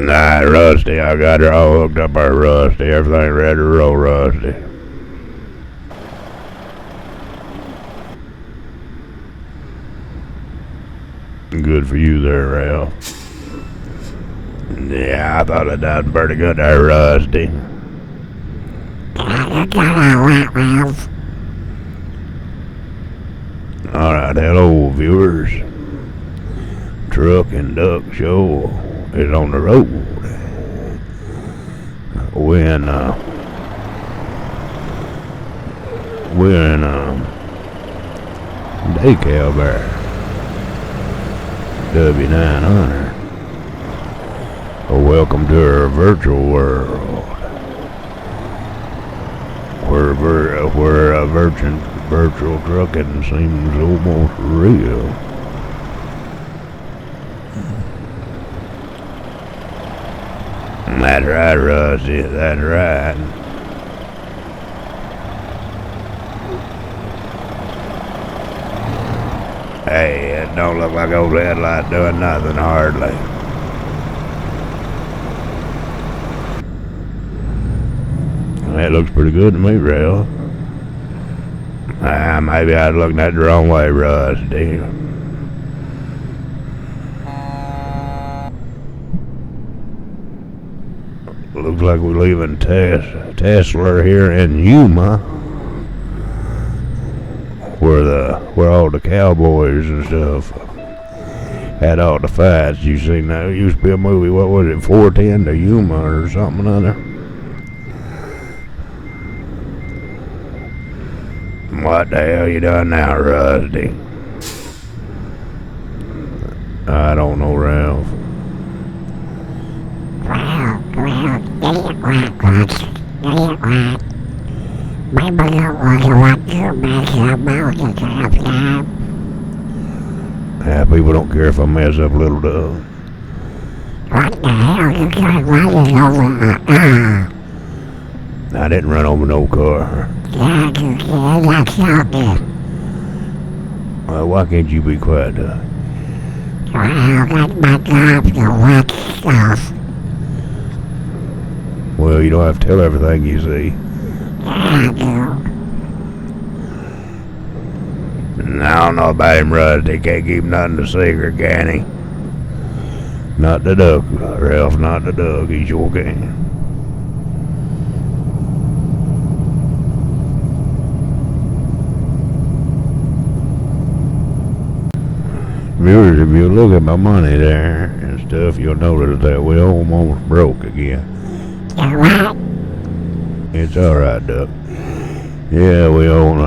Nah, Rusty, I got her all hooked up there, Rusty. Everything ready to roll, Rusty. Good for you there, Ralph. Yeah, I thought it done pretty good there, Rusty. Alright, hello, viewers. Truck and Duck Show is on the road. We're in decal there. W900. Welcome to our virtual world, where virtual trucking seems almost real. That's right, Rusty. That's right. Hey, it don't look like old headlight doing nothing hardly. That looks pretty good to me, Ralph. Maybe I was looking at it the wrong way, Rusty. Looks like we're leaving Tesla here in Yuma, where all the cowboys and stuff had all the fights. You seen that? It used to be a movie. What was it? 410 to Yuma or something or other. What the hell you doing now, Rusty? I don't know, Ralph. Yeah, people don't care if I mess up a little dog. What the hell you got running over? I didn't run over no car. Yeah, you did. I saw you. Well, why can't you be quiet, Doug? Well, that's my job to watch stuff. Well, you don't have to tell everything you see. Yeah, I do. I don't know about him, Rusty. Can't keep nothing a secret, can he? Not the duck, Ralph. Not the duck. He sure can. Viewers, if you look at my money there and stuff, you'll notice that we almost broke again. You're right. It's alright, Duck. Yeah, we're on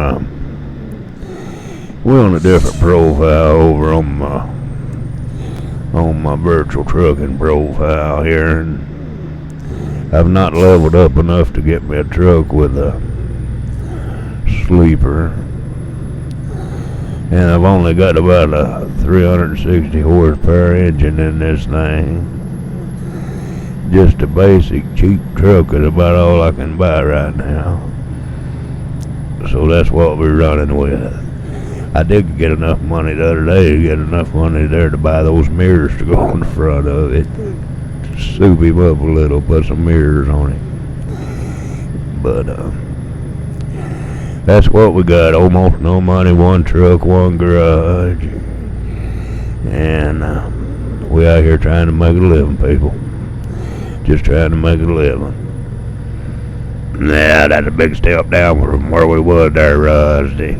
a different profile over on my virtual trucking profile here, and I've not leveled up enough to get me a truck with a sleeper. And I've only got about a 360 horsepower engine in this thing. Just a basic cheap truck is about all I can buy right now. So that's what we're running with. I did get enough money the other day to get enough money there to buy those mirrors to go in the front of it. Soup him up a little, put some mirrors on it. But that's what we got. Almost no money, one truck, one garage. And we out here trying to make a living, people. Just trying to make a living. Yeah, that's a big step down from where we was there, Rusty.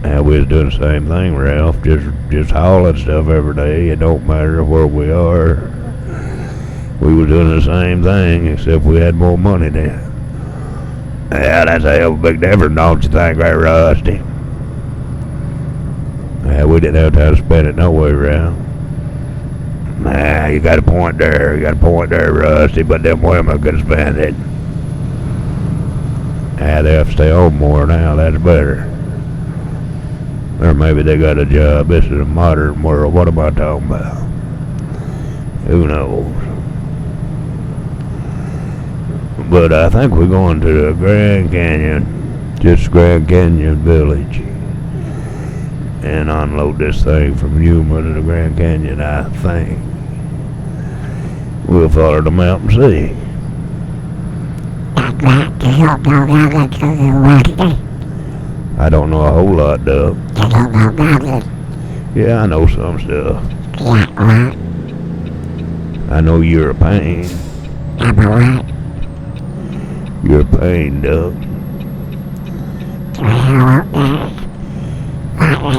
And we was doing the same thing, Ralph. Just hauling stuff every day. It don't matter where we are. We was doing the same thing, except we had more money then. Yeah, that's a hell of a big difference, don't you think, right, Rusty? Yeah, we didn't have time to spend it no way, Ralph. Nah, you got a point there. You got a point there, Rusty, but them women could spend it. Yeah, they have to stay home more now. That's better. Or maybe they got a job. This is a modern world. What am I talking about? Who knows? But I think we're going to the Grand Canyon, just Grand Canyon Village, and unload this thing from Yuma to the Grand Canyon, I think. We'll follow them out and see. I'd like to help know how to do the work. I don't know a whole lot, Doug. You don't know nothing. Yeah, I know some stuff. Like what? I know you're a pain. I'm a what? You're a pain, Doug. Well, okay.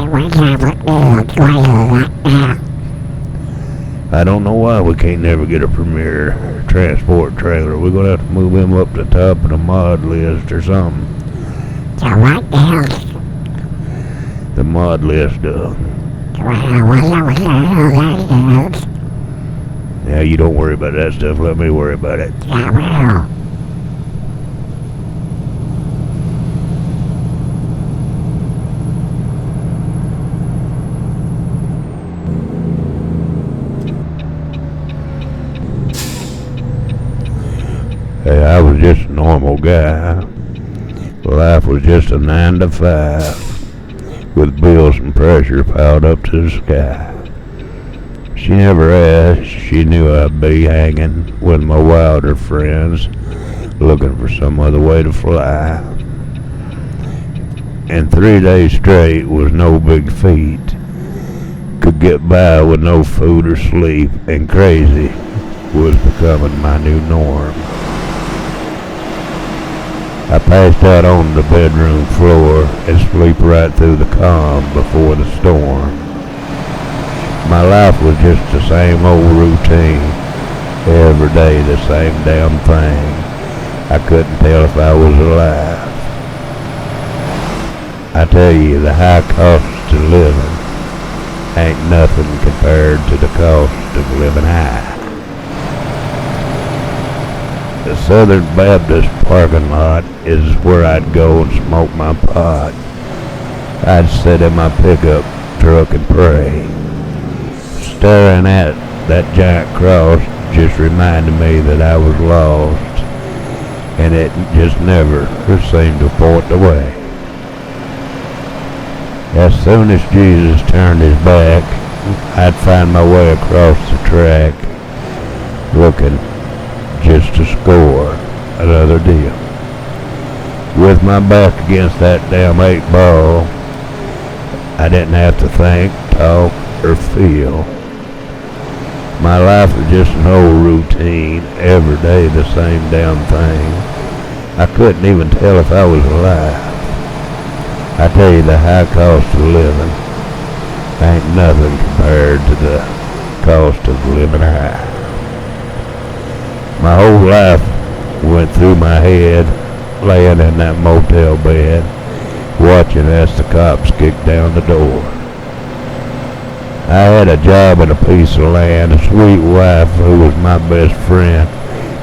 What time of day is right now? I don't know why we can't never get a premier transport trailer. We're gonna have to move him up to the top of the mod list or something. So what the hell? The mod list, Doug. Well, what the hell that is? Yeah, you don't worry about that stuff. Let me worry about it. Yeah, well. Hey, I was just a normal guy. Life was just a 9 to 5, with bills and pressure piled up to the sky. She never asked, she knew I'd be hanging with my wilder friends, looking for some other way to fly. And 3 days straight was no big feat. Could get by with no food or sleep, and crazy was becoming my new norm. I passed out on the bedroom floor and sleep right through the calm before the storm. My life was just the same old routine, every day the same damn thing. I couldn't tell if I was alive. I tell you, the high cost of living ain't nothing compared to the cost of living high. The Southern Baptist parking lot is where I'd go and smoke my pot. I'd sit in my pickup truck and pray. Staring at that giant cross just reminded me that I was lost, and it just never seemed to point the way. As soon as Jesus turned his back, I'd find my way across the track, looking just to score another deal. With my back against that damn 8 ball, I didn't have to think, talk, or feel. My life was just an old routine, every day the same damn thing. I couldn't even tell if I was alive. I tell you, the high cost of living ain't nothing compared to the cost of living high. My whole life went through my head, laying in that motel bed, watching as the cops kicked down the door. I had a job and a piece of land, a sweet wife who was my best friend,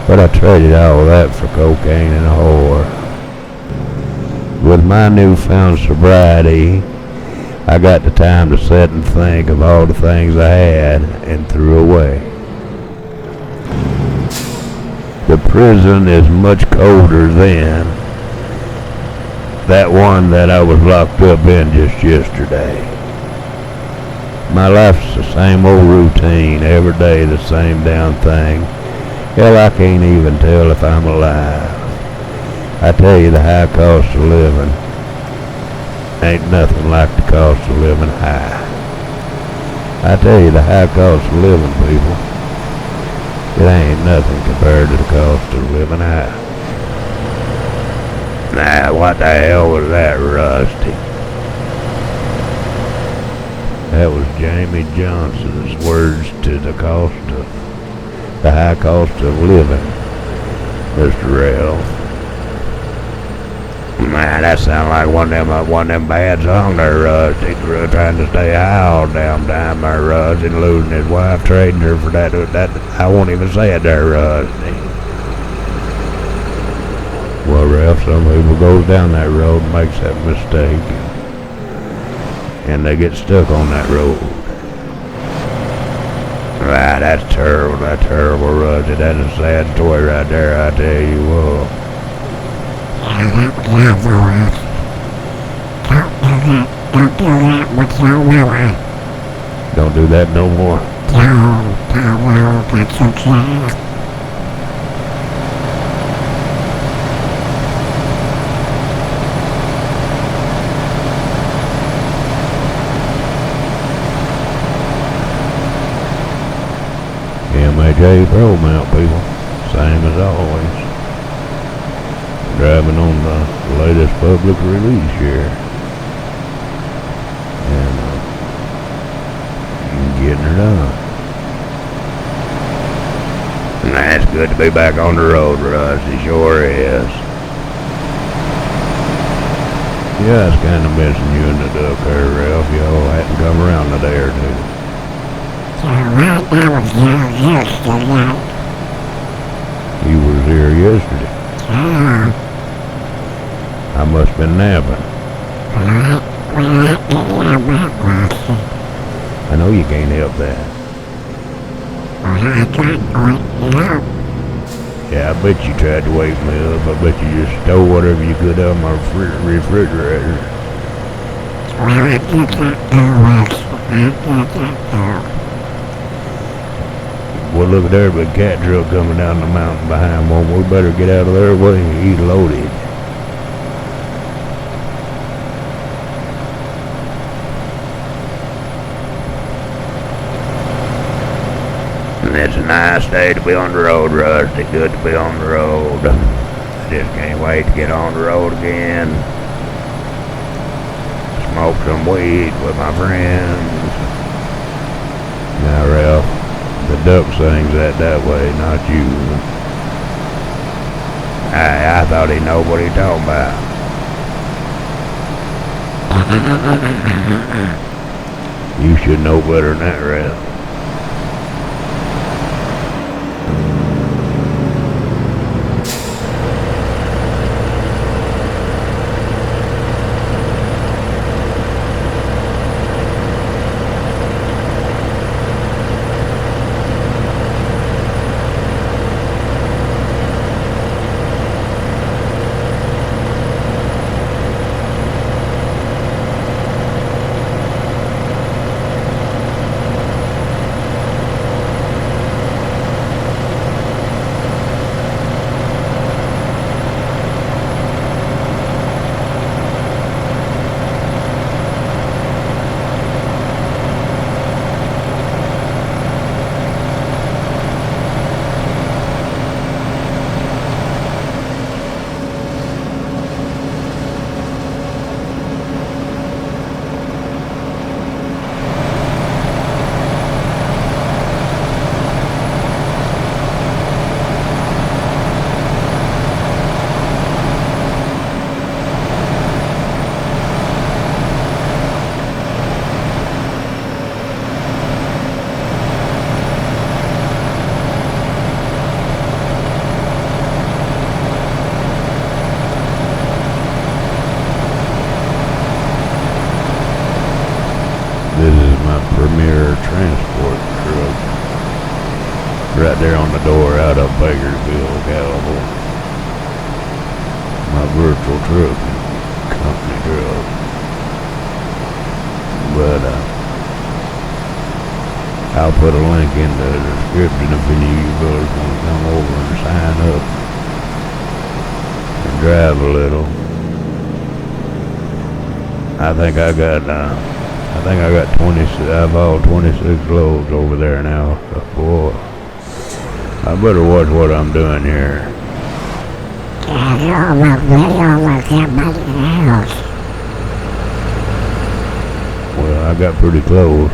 but I traded all that for cocaine and a whore. With my newfound sobriety, I got the time to sit and think of all the things I had and threw away. The prison is much colder than that one that I was locked up in just yesterday. My life's the same old routine, every day the same damn thing. Hell, I can't even tell if I'm alive. I tell you, the high cost of living ain't nothing like the cost of living high. I tell you, the high cost of living, people, it ain't nothing compared to the cost of living high. Nah, what the hell was that, Rusty? That was Jamie Johnson's words to the high cost of living, Mr. Ralph. Man, that sounds like one of them bad songs there, Rusty. Trying to stay high all damn time there, Rusty, and losing his wife, trading her for that. I won't even say it there, Rusty. Well, Ralph, some people goes down that road and makes that mistake, and they get stuck on that road. Ah, that's terrible, Rusty. That's a sad story right there, I tell you what. Don't do that no more. Don't do that no more. No, that's okay. MHApro mount, people. Same as always. Driving on the latest public release here. And getting her done. And it's good to be back on the road, Russ. It sure is. Yeah, it's kind of missing you in the duck there, Ralph. Y'all hadn't come around a day or two. You was here yesterday. I must have been napping. I know you can't help that. Yeah, I bet you tried to wake me up. I bet you just stole whatever you could out of my refrigerator. Well, look at there, big cat truck coming down the mountain behind one. We better get out of their way. He's loaded. And it's a nice day to be on the road, Rusty. Good to be on the road. I just can't wait to get on the road again. Smoke some weed with my friends. Now, Ralph. The duck sings that way, not you. I thought he know what he talking about. You should know better than that, Ralph. This is my premier transport truck. Right there on the door out of Bakersville, California. My virtual truck, company truck. But I'll put a link in the description if any of you brothers want to come over and sign up and drive a little. I think I got 26. I've hauled 26 loads over there now. Boy, I better watch what I'm doing here. Well, I got pretty close.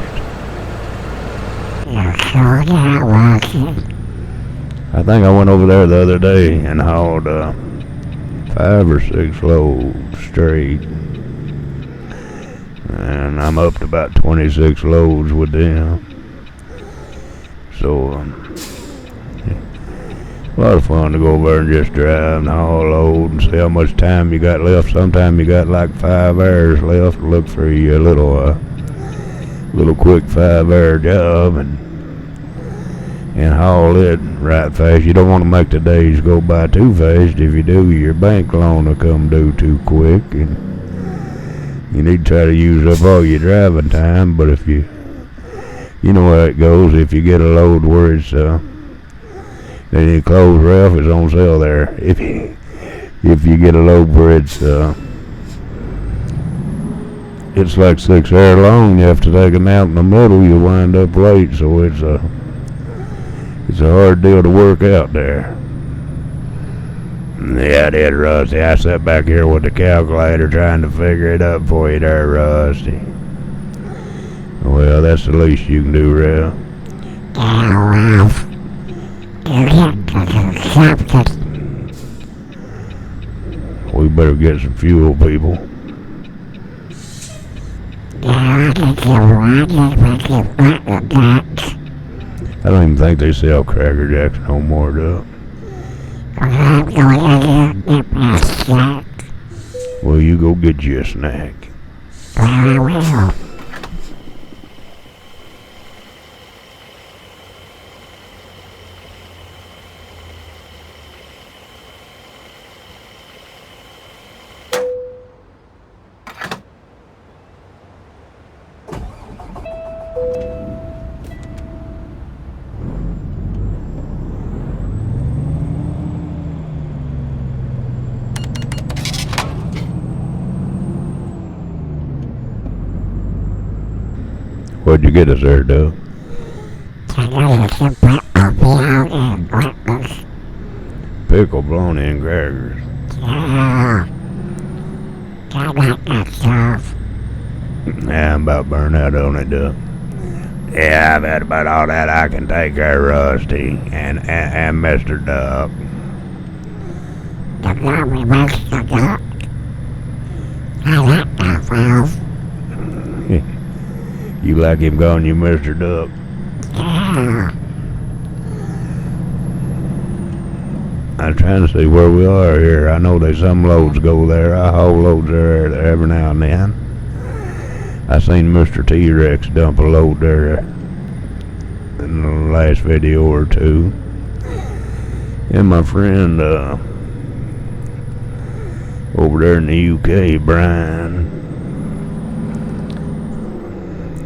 I think I went over there the other day and hauled 5 or 6 loads straight. And I'm up to about 26 loads with them. So, a lot of fun to go over there and just drive and haul a load and see how much time you got left. Sometimes you got like 5 hours left to look for your little quick 5-hour job and haul it right fast. You don't want to make the days go by too fast. If you do, your bank loan will come due too quick, and you need to try to use up all your driving time. But if you You know how it goes. If you get a load where it's any clothes, Ralph, is on sale there. If you get a load where it's like 6 hours long, you have to take a nap in the middle, you wind up late, so it's a hard deal to work out there. Yeah, it is, Rusty. I sat back here with the calculator trying to figure it up for you there, Rusty. Well, that's the least you can do, Ralph. Yeah, Ralph. You get to something. We better get some fuel, people. Yeah, I think you want the nuts. I don't even think they sell Cracker Jacks no more, though. I'm going to get my snack. Well, you go get you a snack. Well, I will. What'd you get us there, Doug? Pickle bologna and crackers. Yeah. I like that stuff. Yeah, I'm about burned out on it, Doug. Yeah, I've had about all that I can take there, Rusty, and Mr. Duck. The mommy makes the duck. I like that, Ralph. You like him calling you Mr. Duck? Yeah. I'm trying to see where we are here. I know there's some loads go there. I haul loads there every now and then. I seen Mr. T-Rex dump a load there in the last video or two. And my friend over there in the UK, Brian,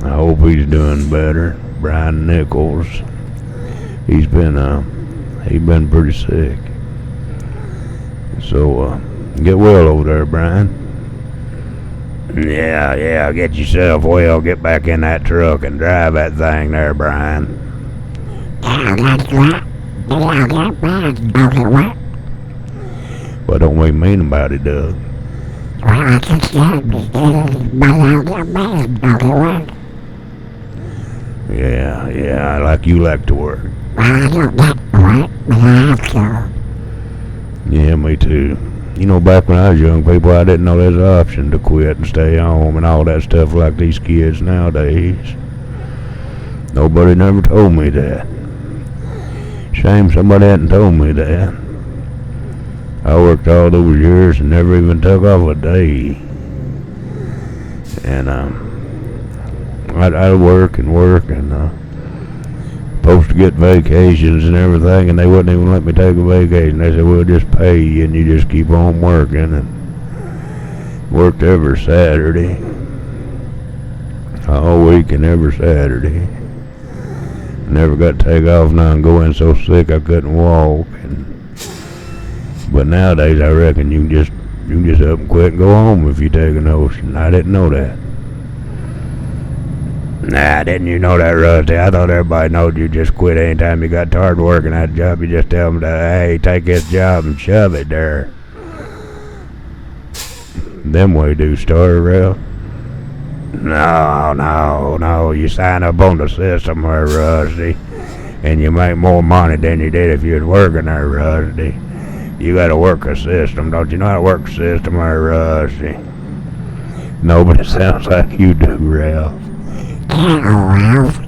I hope he's doing better. Brian Nichols. He's been pretty sick. So get well over there, Brian. Yeah, get yourself well. Get back in that truck and drive that thing there, Brian. Yeah, that's right. Yeah, get back. Okay, what? What don't we mean about it, Doug? Well, I just said, but I'll get back. Okay, what? Yeah, like you like to work. Well, I don't like to work, but I have to. Yeah, me too. You know, back when I was young, people, I didn't know there's an option to quit and stay home and all that stuff like these kids nowadays. Nobody never told me that. Shame somebody hadn't told me that. I worked all those years and never even took off a day. And I'd work and supposed to get vacations and everything, and they wouldn't even let me take a vacation. They said, we'll just pay you and you just keep on working. And worked every Saturday, all week and every Saturday. Never got to take off now and go in so sick I couldn't walk. But nowadays I reckon you can just up and quit and go home if you take a notion. I didn't know that. Nah, didn't you know that, Rusty? I thought everybody knowed you just quit anytime you got tired of working that job. You just tell them that, hey, take this job and shove it there. Them way do start, Ralph. No. You sign up on the system there, Rusty, and you make more money than you did if you was working there, Rusty. You gotta work a system. Don't you know how to work a system there, Rusty? No, but it sounds like you do, Ralph. Yeah, Ralph.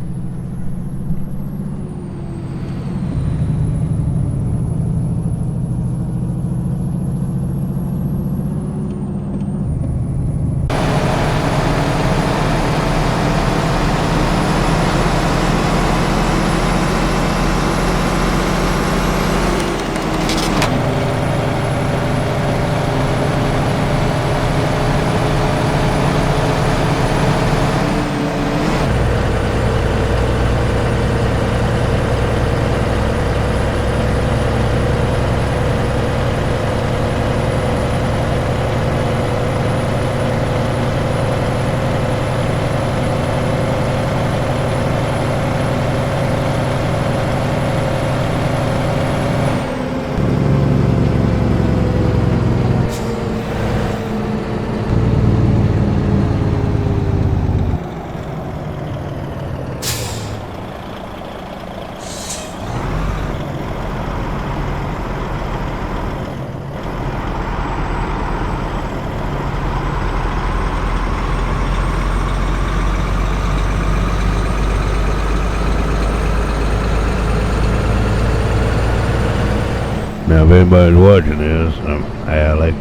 anybody's watching this, I'm Alex.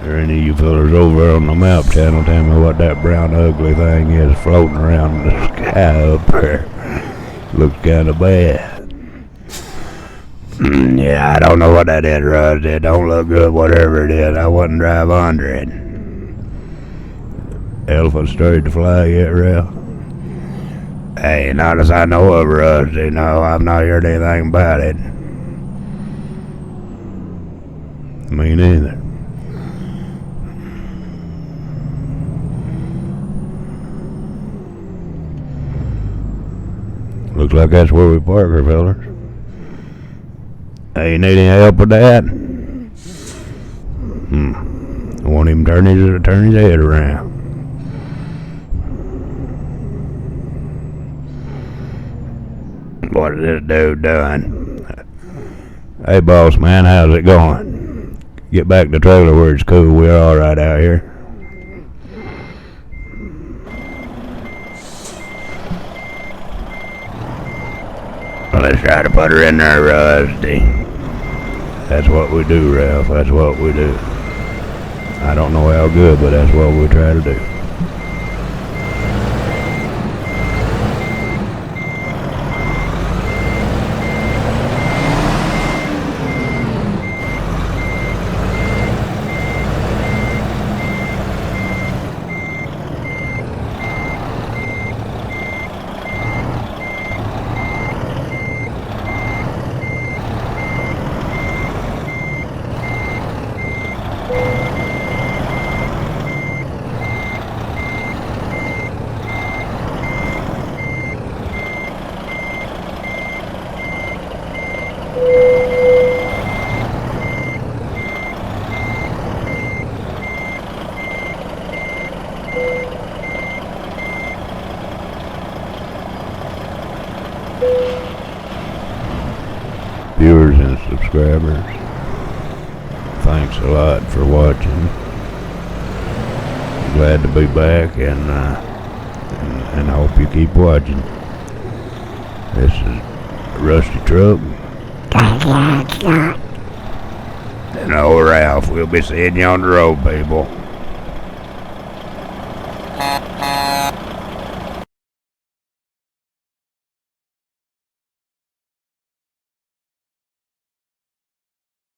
Or any of you fellas over there on the map channel, tell me what that brown ugly thing is floating around in the sky up there. Looks kind of bad. Yeah, I don't know what that is, Russ. It don't look good, whatever it is. I wouldn't drive under it. Elephant started to fly yet, Ralph? Hey, not as I know of, Russ. No, I've not heard anything about it. Me neither. Looks like that's where we park her, fellas. Hey, you need any help with that? I won't even turn his head around. What is this dude doing? Hey, boss man, how's it going? Get back to the trailer where it's cool. We're all right out here. Let's try to put her in there, Rusty. That's what we do, Ralph. That's what we do. I don't know how good, but that's what we try to do. Viewers and subscribers, thanks a lot for watching. Glad to be back, and I hope you keep watching. This is Rusty Truck and old Ralph. We'll be seeing you on the road, people.